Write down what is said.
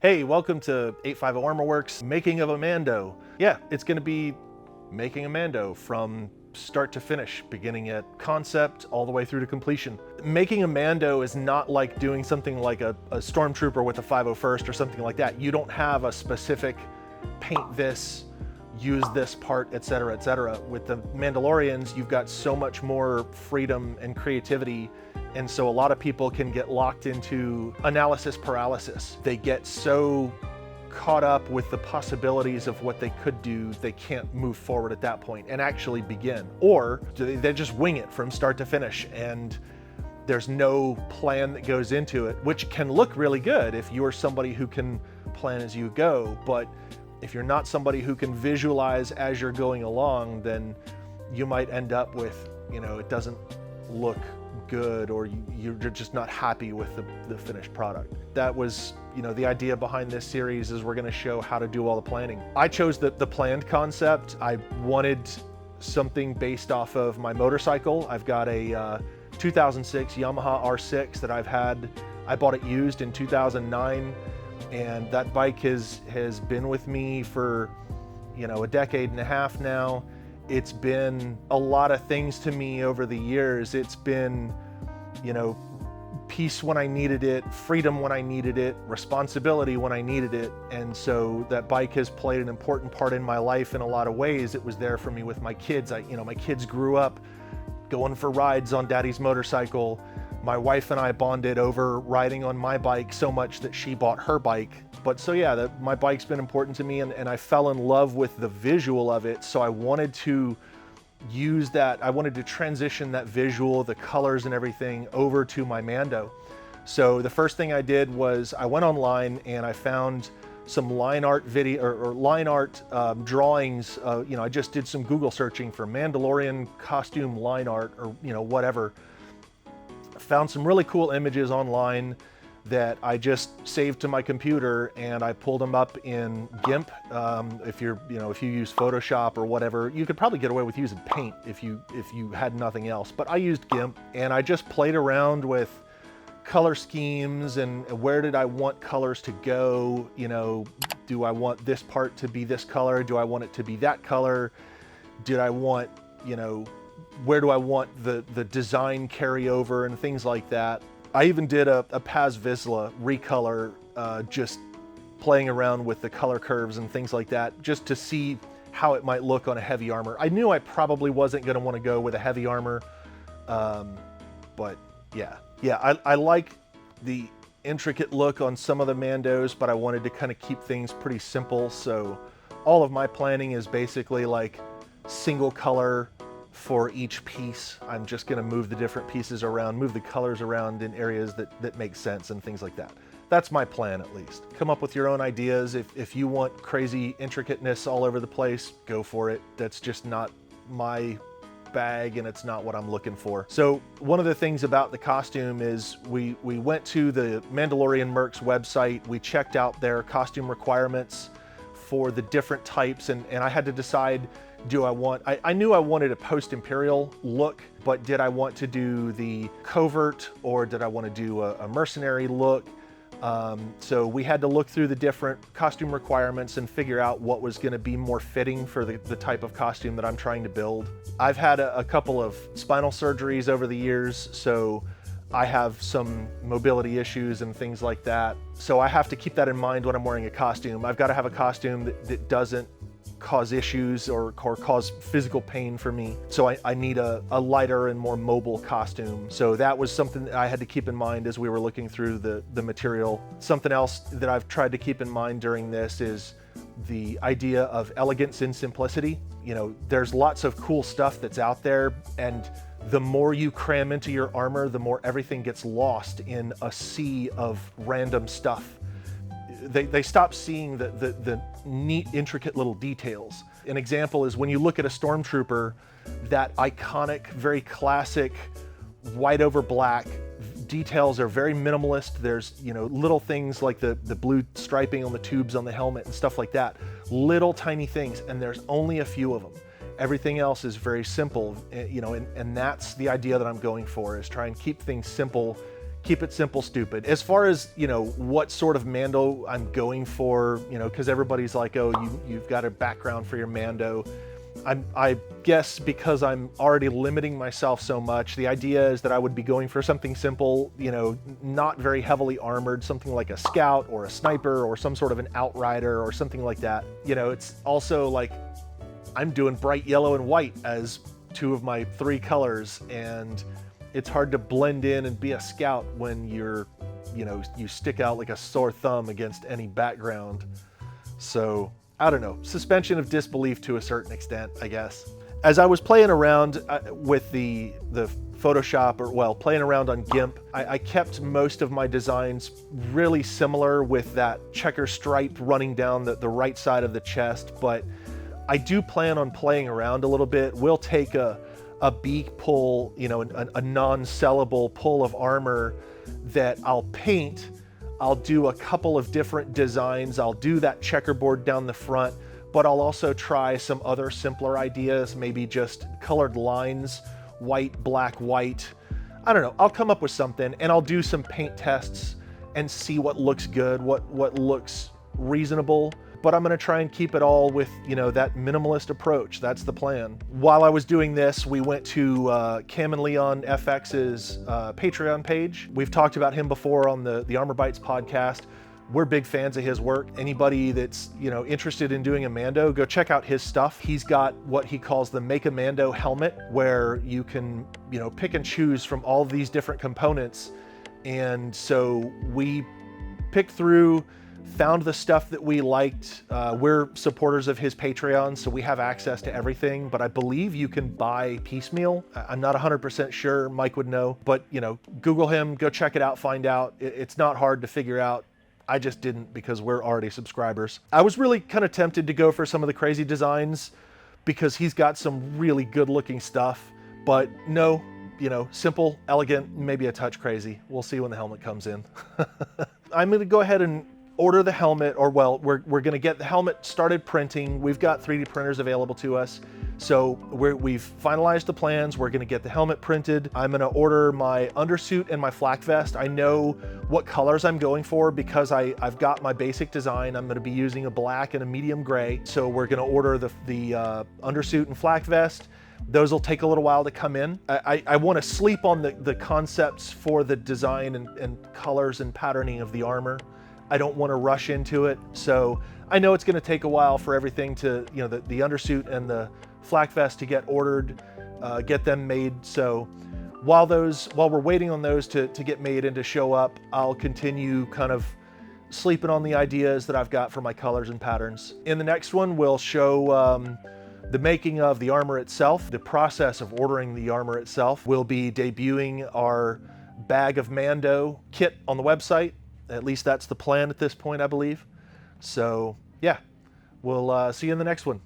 Hey, welcome to 850 Armor Works, making of a Mando. Yeah, it's gonna be making a Mando from start to finish, beginning at concept all the way through to completion. Making a Mando is not like doing something like a stormtrooper with a 501st or something like that. You don't have a specific paint this, use this part, etc., etc. With the Mandalorians, you've got so much more freedom and creativity, and so a lot of people can get locked into analysis paralysis. They get so caught up with the possibilities of what they could do, they can't move forward at that point and actually begin. Or they just wing it from start to finish, and there's no plan that goes into it, which can look really good if you're somebody who can plan as you go. But if you're not somebody who can visualize as you're going along, then you might end up with, it doesn't look good, or you're just not happy with the finished product. That was, the idea behind this series is we're going to show how to do all the planning. I chose the planned concept. I wanted something based off of my motorcycle. I've got a 2006 Yamaha R6 that I bought it used in 2009, and that bike has been with me for, a decade and a half now. It's been a lot of things to me over the years. It's been, peace when I needed it, freedom when I needed it, responsibility when I needed it. And so that bike has played an important part in my life in a lot of ways. It was there for me with my kids. My kids grew up going for rides on Daddy's motorcycle. My wife and I bonded over riding on my bike so much that she bought her bike. But so yeah, my bike's been important to me, and I fell in love with the visual of it. So I wanted to use that. I wanted to transition that visual, the colors and everything over to my Mando. So the first thing I did was I went online and I found some line art video or line art drawings. I just did some Google searching for Mandalorian costume line art or whatever. Found some really cool images online that I just saved to my computer, and I pulled them up in GIMP. If you use Photoshop or whatever, you could probably get away with using Paint if you had nothing else. But I used GIMP, and I just played around with color schemes and where did I want colors to go. Do I want this part to be this color? Do I want it to be that color? Did I want, where do I want the design carryover and things like that? I even did a Paz Vizsla recolor, just playing around with the color curves and things like that, just to see how it might look on a heavy armor. I knew I probably wasn't going to want to go with a heavy armor, but yeah, I like the intricate look on some of the Mandos, but I wanted to kind of keep things pretty simple. So all of my planning is basically like single color for each piece. I'm just going to move the different pieces around, move the colors around in areas that make sense and things like that. That's my plan, at least. Come up with your own ideas. If you want crazy intricateness all over the place, go for it. That's just not my bag, and it's not what I'm looking for. So one of the things about the costume is we went to the Mandalorian Mercs website. We checked out their costume requirements for the different types, and I had to decide, I knew I wanted a post-imperial look, but did I want to do the covert, or did I want to do a mercenary look? So we had to look through the different costume requirements and figure out what was going to be more fitting for the type of costume that I'm trying to build. I've had a couple of spinal surgeries over the years, so I have some mobility issues and things like that. So I have to keep that in mind when I'm wearing a costume. I've got to have a costume that doesn't cause issues or cause physical pain for me. So I need a lighter and more mobile costume. So that was something that I had to keep in mind as we were looking through the material. Something else that I've tried to keep in mind during this is the idea of elegance and simplicity. There's lots of cool stuff that's out there, and the more you cram into your armor, the more everything gets lost in a sea of random stuff. They stop seeing the neat, intricate little details. An example is when you look at a stormtrooper, that iconic, very classic white over black details are very minimalist. There's little things like the blue striping on the tubes on the helmet and stuff like that. Little tiny things, and there's only a few of them. Everything else is very simple, and that's the idea that I'm going for, is try and keep things simple, keep it simple, stupid. As far as, you know, what sort of Mando I'm going for, you know, because everybody's like, oh, you've got a background for your Mando. I guess because I'm already limiting myself so much, the idea is that I would be going for something simple, you know, not very heavily armored, something like a scout or a sniper or some sort of an outrider or something like that. You know, it's also like I'm doing bright yellow and white as two of my three colors, and it's hard to blend in and be a scout when you're, you know, you stick out like a sore thumb against any background. So I don't know, suspension of disbelief to a certain extent, I guess. As I was playing around with the Photoshop, or well, playing around on GIMP, I kept most of my designs really similar with that checker stripe running down the right side of the chest, but I do plan on playing around a little bit. We'll take a beak pull, you know, a non-sellable pull of armor that I'll paint. I'll do a couple of different designs. I'll do that checkerboard down the front, but I'll also try some other simpler ideas, maybe just colored lines, white, black, white. I don't know, I'll come up with something, and I'll do some paint tests and see what looks good, what looks reasonable. But I'm gonna try and keep it all with, you know, that minimalist approach. That's the plan. While I was doing this, we went to Cam and Leon FX's Patreon page. We've talked about him before on the Armor Bites podcast. We're big fans of his work. Anybody that's, you know, interested in doing a Mando, go check out his stuff. He's got what he calls the Make a Mando helmet, where you can, you know, pick and choose from all these different components. And so we picked through, found the stuff that we liked. We're supporters of his Patreon, so we have access to everything, but I believe you can buy piecemeal. I'm not 100% sure, Mike would know, but, you know, Google him, go check it out, find out. It's not hard to figure out. I just didn't, because we're already subscribers. I was really kind of tempted to go for some of the crazy designs because he's got some really good looking stuff, but no, you know, simple, elegant, maybe a touch crazy. We'll see when the helmet comes in. I'm gonna go ahead and order the helmet, or well, we're gonna get the helmet started printing. We've got 3D printers available to us. So we've finalized the plans. We're gonna get the helmet printed. I'm gonna order my undersuit and my flak vest. I know what colors I'm going for because I've got my basic design. I'm gonna be using a black and a medium gray. So we're gonna order the undersuit and flak vest. Those will take a little while to come in. I wanna sleep on the concepts for the design and colors and patterning of the armor. I don't want to rush into it, so I know it's going to take a while for everything to, you know, the undersuit and the flak vest to get ordered, get them made. So while we're waiting on those to get made and to show up, I'll continue kind of sleeping on the ideas that I've got for my colors and patterns. In the next one, we'll show the making of the armor itself, the process of ordering the armor itself. We'll be debuting our Bag of Mando kit on the website. At least that's the plan at this point, I believe. So yeah, we'll see you in the next one.